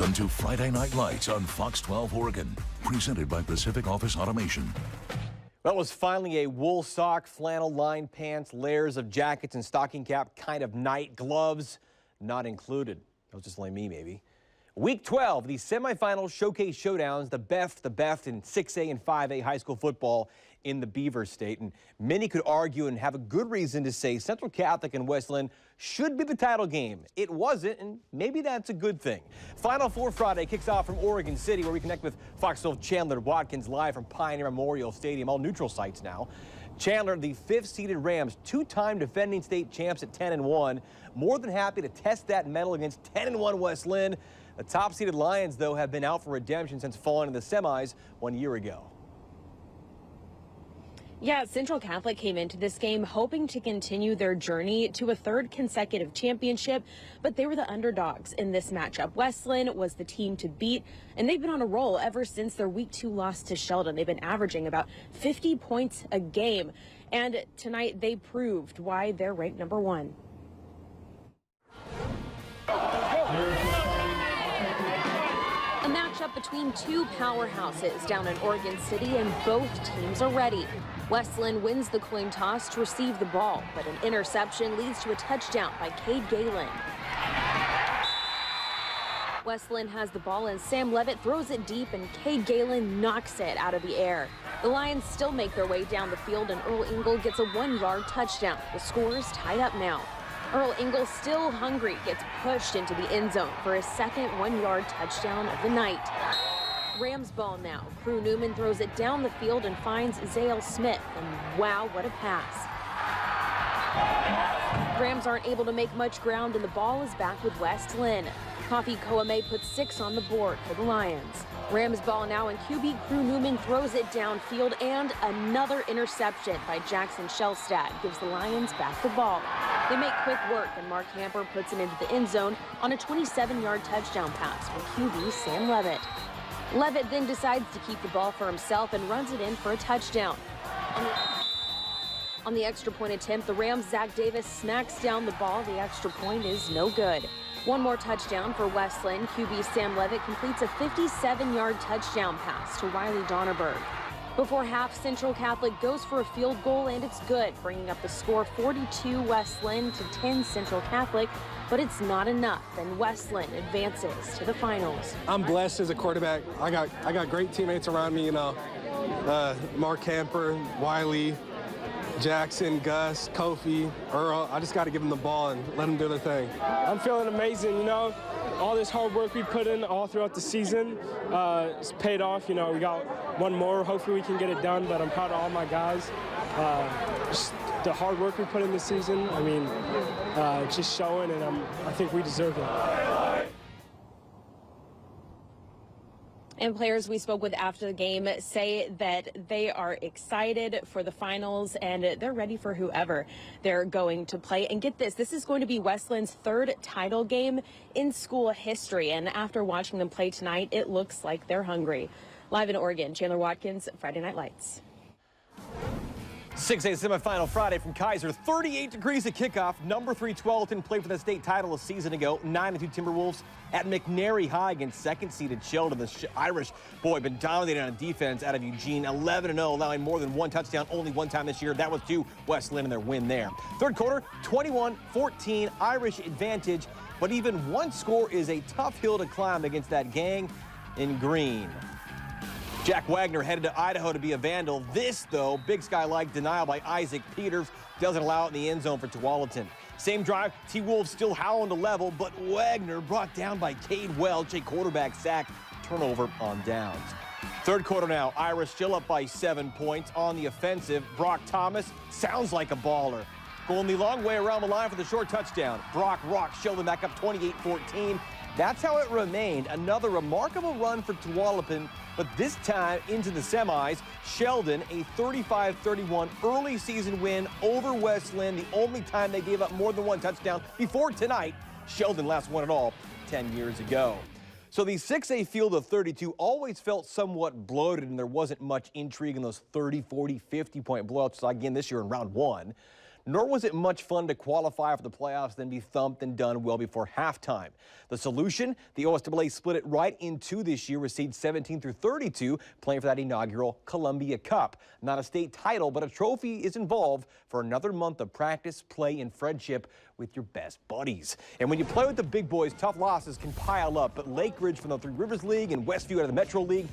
Welcome to Friday Night Lights on Fox 12 Oregon, presented by Pacific Office Automation. Well, it was finally a wool sock, flannel lined pants, layers of jackets and stocking cap kind of night, gloves not included. That was just like me, maybe. Week 12, the semifinals showcase showdowns, the best in 6A and 5A high school football in the Beaver State. And many could argue and have a good reason to say Central Catholic and West Linn should be the title game. It wasn't, and maybe that's a good thing. Final Four Friday kicks off from Oregon City, where we connect with Fox 12 Chandler Watkins live from Pioneer Memorial Stadium, all neutral sites now. Chandler, the 5th-seeded Rams, two-time defending state champs at 10-1, more than happy to test that medal against 10-1 West Linn. The top-seeded Lions, though, have been out for redemption since falling in the semis 1 year ago. Yeah, Central Catholic came into this game hoping to continue their journey to a third consecutive championship, but they were the underdogs in this matchup. West Linn was the team to beat, and they've been on a roll ever since their Week 2 loss to Sheldon. They've been averaging about 50 points a game, and tonight they proved why they're ranked number 1. A matchup between two powerhouses down in Oregon City, and both teams are ready. West Linn wins the coin toss to receive the ball, but an interception leads to a touchdown by Cade Galen. West Linn has the ball, and Sam Levitt throws it deep, and Cade Galen knocks it out of the air. The Lions still make their way down the field, and Earl Engel gets a 1-yard touchdown. The score is tied up now. Earl Engel, still hungry, gets pushed into the end zone for his second 1-yard touchdown of the night. Rams ball now. Crew Newman throws it down the field and finds Zale Smith, and wow, what a pass. Rams aren't able to make much ground, and the ball is back with West Linn. Kofi Koame puts 6 on the board for the Lions. Rams ball now, and QB Crew Newman throws it downfield, and another interception by Jackson Shellstad gives the Lions back the ball. They make quick work, and Mark Hamper puts it into the end zone on a 27-yard touchdown pass from QB Sam Levitt. Levitt then decides to keep the ball for himself and runs it in for a touchdown. On the extra point attempt, the Rams' Zach Davis smacks down the ball. The extra point is no good. One more touchdown for West Linn. QB Sam Levitt completes a 57-yard touchdown pass to Riley Donnerberg. Before half, Central Catholic goes for a field goal, and it's good, bringing up the score 42 West Linn to 10 Central Catholic. But it's not enough, and West Linn advances to the finals. I'm blessed as a quarterback. I got great teammates around me, you know. Mark Hamper, Wiley, Jackson, Gus, Kofi, Earl. I just got to give them the ball and let them do their thing. I'm feeling amazing, you know. All this hard work we put in all throughout the season, it's paid off. You know, we got one more. Hopefully we can get it done, but I'm proud of all my guys. Just the hard work we put in this season, I mean, it's just showing, and I think we deserve it. And players we spoke with after the game say that they are excited for the finals, and they're ready for whoever they're going to play. And get this is going to be West Linn's third title game in school history. And after watching them play tonight, it looks like they're hungry. Live in Oregon, Chandler Watkins, Friday Night Lights. 6A semifinal Friday from Kaiser. 38 degrees at kickoff. Number 3 Tualatin played for the state title a season ago. 9-2 Timberwolves at McNary High against second-seeded Sheldon. The Irish boy been dominating on defense out of Eugene. 11-0, allowing more than one touchdown only one time this year. That was to West Linn in their win there. Third quarter, 21-14, Irish advantage. But even one score is a tough hill to climb against that gang in green. Jack Wagner headed to Idaho to be a Vandal. This, though, Big Sky-like denial by Isaac Peters doesn't allow it in the end zone for Tualatin. Same drive, T-Wolves still howling to level, but Wagner brought down by Cade Welch, a quarterback sack, turnover on downs. Third quarter now, Irish still up by 7 points on the offensive. Brock Thomas sounds like a baller. Going the long way around the line for the short touchdown. Brock rocks Sheldon back up 28-14. That's how it remained. Another remarkable run for Tualatin, but this time into the semis. Sheldon, a 35-31 early season win over West Linn, the only time they gave up more than one touchdown before tonight. Sheldon last won it all 10 years ago. So the 6A field of 32 always felt somewhat bloated, and there wasn't much intrigue in those 30, 40, 50-point blowouts again this year in round one. nor was it much fun to qualify for the playoffs, then be thumped and done well before halftime. The solution, the OSAA split it right in two this year, with seeds 17 through 32 playing for that inaugural Columbia Cup. Not a state title, but a trophy is involved for another month of practice, play, and friendship with your best buddies. And when you play with the big boys, tough losses can pile up, but Lake Ridge from the Three Rivers League and Westview out of the Metro League,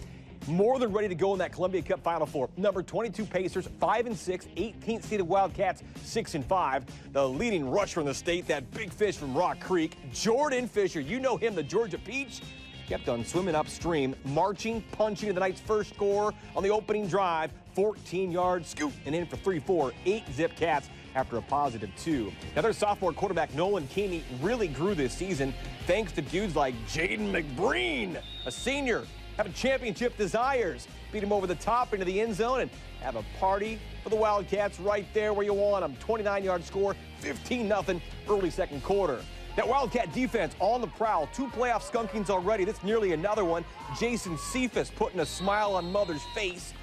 more than ready to go in that Columbia Cup Final Four. Number 22 Pacers, 5-6, 18th seeded Wildcats, 6-5. The leading rusher in the state, that big fish from Rock Creek, Jordan Fisher. You know him, the Georgia Peach. Kept on swimming upstream, marching, punching to the night's first score on the opening drive. 14-yard scoop and in for 3-4, 8-zip Cats after a positive 2. Now their sophomore quarterback Nolan Keeney really grew this season thanks to dudes like Jaden McBreen, a senior, having championship desires. Beat him over the top into the end zone and have a party for the Wildcats right there where you want them. 29-yard score, 15-0 early second quarter. That Wildcat defense on the prowl. 2 playoff skunkings already. This nearly another one. Jason Cephas putting a smile on mother's face.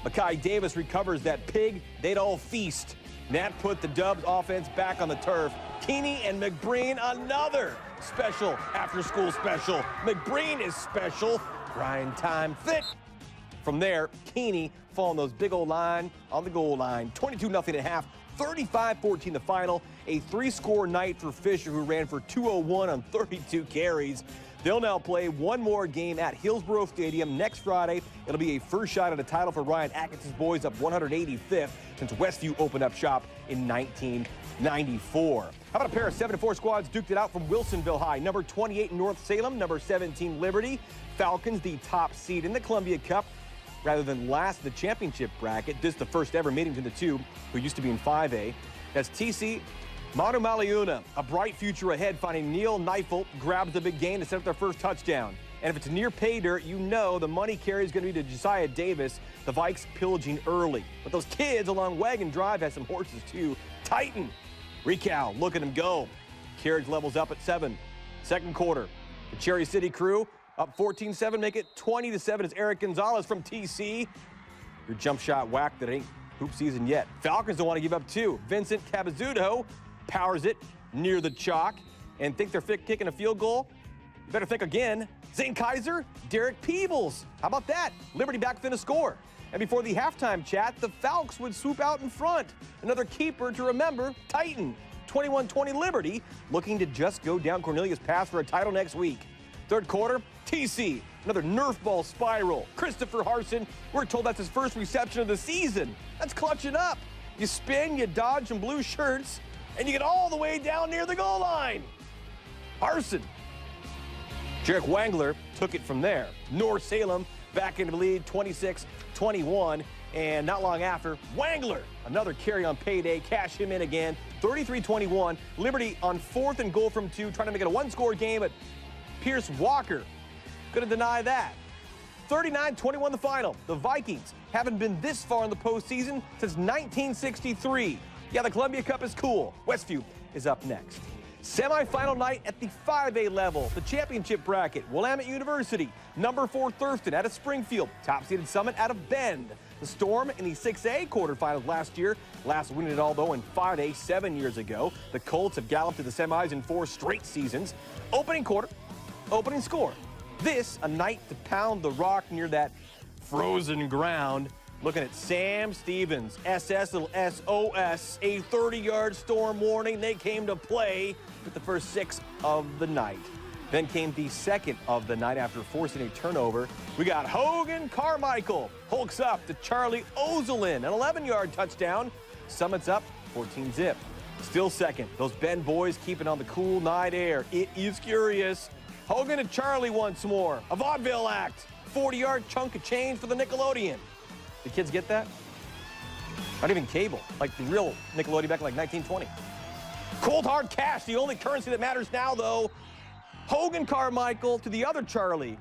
Makai Davis recovers that pig. They'd all feast. That put the Dubs offense back on the turf. Keeney and McBreen, another special after-school special. McBreen is special. Grind time fit. From there, Keeney following those big old line on the goal line. 22-0 at half, 35-14 the final. A 3-score night for Fisher, who ran for 201 on 32 carries. They'll now play one more game at Hillsborough Stadium next Friday. It'll be a first shot at a title for Ryan Atkinson's boys, up 185th since Westview opened up shop in 1994. How about a pair of 7-4 squads duked it out from Wilsonville High? Number 28 North Salem, number 17 Liberty. Falcons, the top seed in the Columbia Cup, rather than last in the championship bracket. This is the first ever meeting between the two, who used to be in 5A. That's TC Manu-Maliuna, a bright future ahead, finding Neil Neifelt grabs the big gain to set up their first touchdown. And if it's near pay dirt, you know the money carry is going to be to Josiah Davis, the Vikes pillaging early. But those kids along Wagon Drive had some horses too. Titan, Recal, look at him go. Carriage levels up at 7. Second quarter, the Cherry City crew up 14-7, make it 20-7 as Eric Gonzalez from TC. Your jump shot whack that ain't hoop season yet. Falcons don't want to give up 2. Vincent Cabazzuto powers it near the chalk and think they're kicking a field goal. You better think again. Zane Kaiser, Derek Peebles. How about that? Liberty back within a score. And before the halftime chat, the Falcons would swoop out in front. Another keeper to remember, Titan. 21-20 Liberty, looking to just go down Cornelius Pass for a title next week. Third quarter, TC, another Nerf ball spiral. Christopher Harson, we're told that's his first reception of the season. That's clutching up. You spin, you dodge some blue shirts, and you get all the way down near the goal line. Harson. Jarek Wangler took it from there. North Salem back into the lead, 26-21. And not long after, Wangler, another carry on payday, cash him in again, 33-21. Liberty on 4th and goal from 2, trying to make it a 1-score game, but Pierce Walker couldn't deny that. 39-21 the final. The Vikings haven't been this far in the postseason since 1963. Yeah, the Columbia Cup is cool. Westview is up next. Semi-final night at the 5A level. The championship bracket. Willamette University, number 4 Thurston out of Springfield. Top-seeded Summit out of Bend. The Storm in the 6A quarterfinals last year. Last winning it all, though, in 5A 7 years ago. The Colts have galloped to the semis in 4 straight seasons. Opening quarter, opening score. This, a night to pound the rock near that frozen ground. Looking at Sam Stevens, SS, little SOS, a 30-yard Storm warning. They came to play with the first 6 of the night. Then came the second of the night after forcing a turnover. We got Hogan Carmichael, hulks up to Charlie Ozelin, an 11-yard touchdown. Summit's up 14-zip. Still second, those Bend boys keeping on the cool night air. It is curious. Hogan and Charlie once more, a vaudeville act. 40-yard chunk of change for the Nickelodeon. The kids get that? Not even cable, like the real Nickelodeon back in like 1920. Cold hard cash, the only currency that matters now, though. Hogan Carmichael to the other Charlie.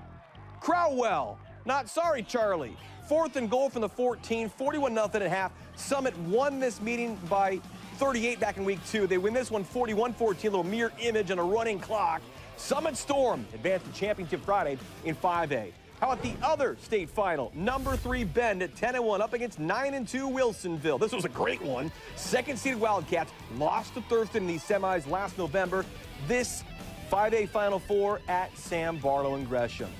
Crowell, not sorry, Charlie. 4th and goal from the 14, 41-0 at half. Summit won this meeting by 38 back in week 2. They win this one 41-14, a little mirror image on a running clock. Summit Storm advanced to championship Friday in 5A. How about the other state final? Number 3 Bend at 10-1 up against 9-2 Wilsonville. This was a great one. Second-seeded Wildcats lost to Thurston in these semis last November. This 5A Final Four at Sam Barlow and Gresham.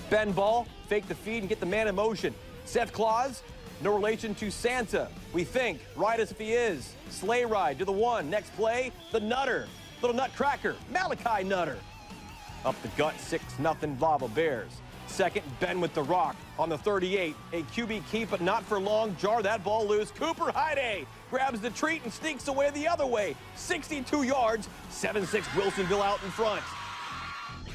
Bend ball, fake the feed, and get the man in motion. Seth Claus, no relation to Santa. We think, right as if he is. Sleigh ride to the 1. Next play, the Nutter. Little nutcracker, Malachi Nutter. Up the gut, 6-0 Lava Bears. Second, Ben with the rock on the 38. A QB keep, but not for long. Jar that ball loose. Cooper Hyde grabs the treat and sneaks away the other way. 62 yards, 7-6 Wilsonville out in front.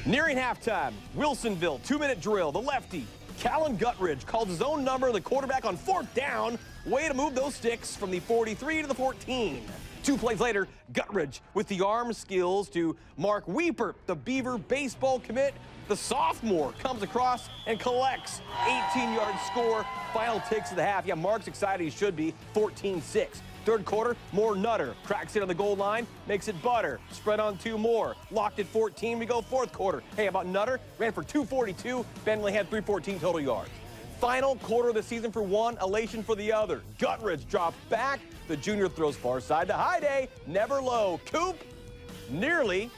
Nearing halftime, Wilsonville, 2-minute drill. The lefty, Callan Guttridge, calls his own number, the quarterback on 4th down. Way to move those sticks from the 43 to the 14. 2 plays later, Guttridge with the arm skills to Mark Weeper, the Beaver baseball commit. The sophomore comes across and collects. 18-yard score, final ticks of the half. Yeah, Mark's excited, he should be, 14-6. Third quarter, more Nutter. Cracks it on the goal line, makes it butter. Spread on 2 more. Locked at 14, we go fourth quarter. Hey, how about Nutter? Ran for 242, Bentley had 314 total yards. Final quarter of the season for one, elation for the other. Guttridge drops back, the junior throws far side to Hyde, never low. Coop, nearly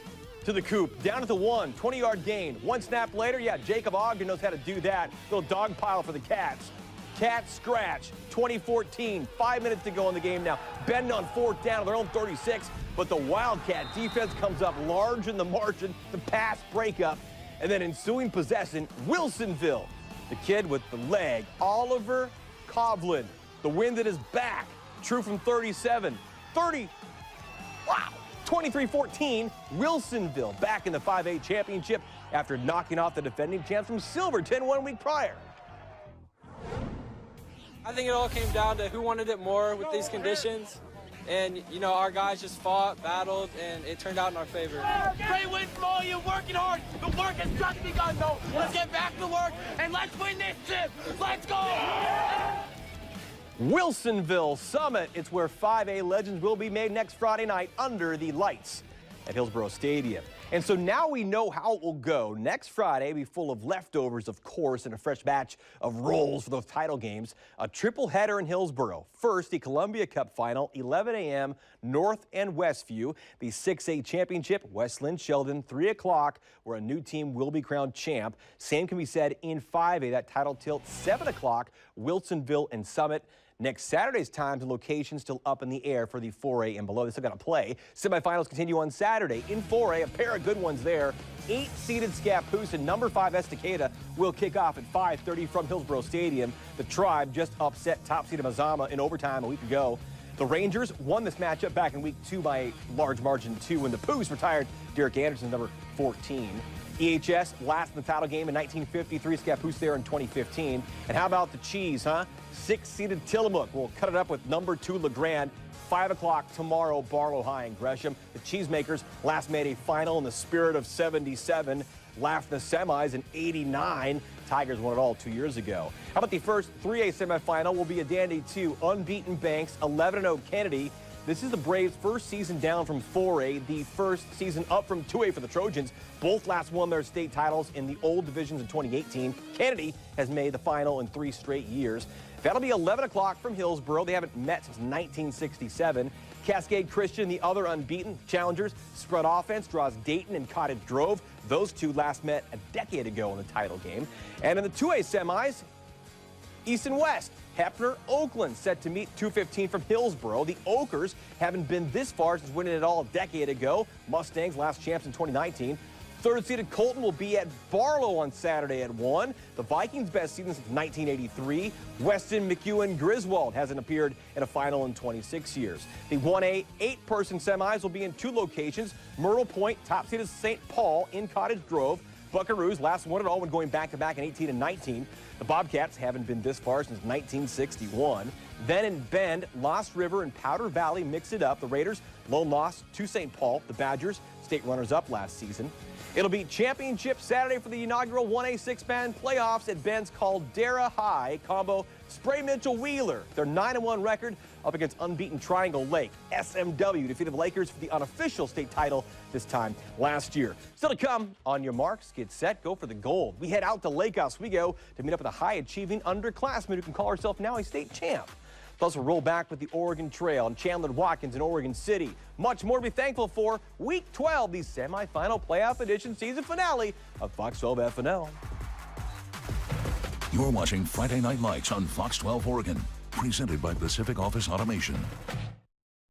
to the coop, down at the 1, 20-yard gain. 1 snap later, yeah, Jacob Ogden knows how to do that. Little dog pile for the Cats. Cats scratch, 2014, 5 minutes to go in the game now. Bend on 4th down, their own 36, but the Wildcat defense comes up large in the margin, the pass breakup, and then ensuing possession, Wilsonville. The kid with the leg, Oliver Kovlin. The wind at his back, true from 37. 30, wow. 23-14, Wilsonville back in the 5A championship after knocking off the defending champs from Silverton 1 week prior. I think it all came down to who wanted it more with these conditions. And, you know, our guys just fought, battled, and it turned out in our favor. Great win from all you, working hard. The work has just begun, though. Let's get back to work, and let's win this chip. Let's go! Wilsonville Summit. It's where 5A legends will be made next Friday night under the lights at Hillsborough Stadium. And so now we know how it will go. Next Friday will be full of leftovers, of course, and a fresh batch of rolls for those title games. A triple header in Hillsborough. First, the Columbia Cup final, 11 a.m., North and Westview. The 6A championship, West Linn Sheldon, 3 o'clock, where a new team will be crowned champ. Same can be said in 5A, that title tilt, 7 o'clock, Wilsonville and Summit. Next Saturday's times and locations still up in the air for the 4A and below. They still got to play. Semifinals continue on Saturday. In 4A, a pair of good ones there. 8-seeded Scappoose and number 5 Estacada will kick off at 5:30 from Hillsborough Stadium. The Tribe just upset top-seeded Mazama in overtime a week ago. The Rangers won this matchup back in week 2 by a large margin 2 when the Poos retired Derek Anderson, number 14. EHS last in the title game in 1953, Scappoose there in 2015. And how about the Cheese, huh? 6-seeded Tillamook will cut it up with number 2 LeGrand. 5 o'clock tomorrow, Barlow High and Gresham. The Cheesemakers last made a final in the spirit of 77. Laughed in the semis in 89. Tigers won it all 2 years ago. How about the first 3A semifinal will be a dandy too. Unbeaten Banks, 11-0 Kennedy. This is the Braves' first season down from 4A, the first season up from 2A for the Trojans. Both last won their state titles in the old divisions in 2018. Kennedy has made the final in 3 straight years. That'll be 11 o'clock from Hillsborough. They haven't met since 1967. Cascade Christian, the other unbeaten challengers. Spread offense draws Dayton and Cottage Grove. Those two last met a decade ago in the title game. And in the 2A semis, East and West. Hefner, Oakland set to meet 215 from Hillsborough. The Oakers haven't been this far since winning it all a decade ago. Mustangs last champs in 2019. Third-seeded Colton will be at Barlow on Saturday at 1. The Vikings' best season since 1983. Weston, McEwen, Griswold hasn't appeared in a final in 26 years. The 1A 8-person semis will be in 2 locations. Myrtle Point, top-seeded St. Paul in Cottage Grove. Buckaroos last won it all when going back-to-back in 18 and 19. The Bobcats haven't been this far since 1961. Then in Bend, Lost River and Powder Valley mix it up. The Raiders, lone loss to St. Paul. The Badgers, state runners-up last season. It'll be championship Saturday for the inaugural 1A six-man playoffs at Ben's Caldera High. Combo Spray Mitchell-Wheeler, their 9-1 record up against unbeaten Triangle Lake. SMW defeated the Lakers for the unofficial state title this time last year. Still to come, on your marks, get set, go for the gold. We head out to Lake Oswego to meet up with a high-achieving underclassman who can call herself now a state champ. Plus, we'll roll back with the Oregon Trail and Chandler Watkins in Oregon City. Much more to be thankful for. Week 12, the semifinal playoff edition season finale of Fox 12 FNL. You're watching Friday Night Lights on Fox 12 Oregon, presented by Pacific Office Automation.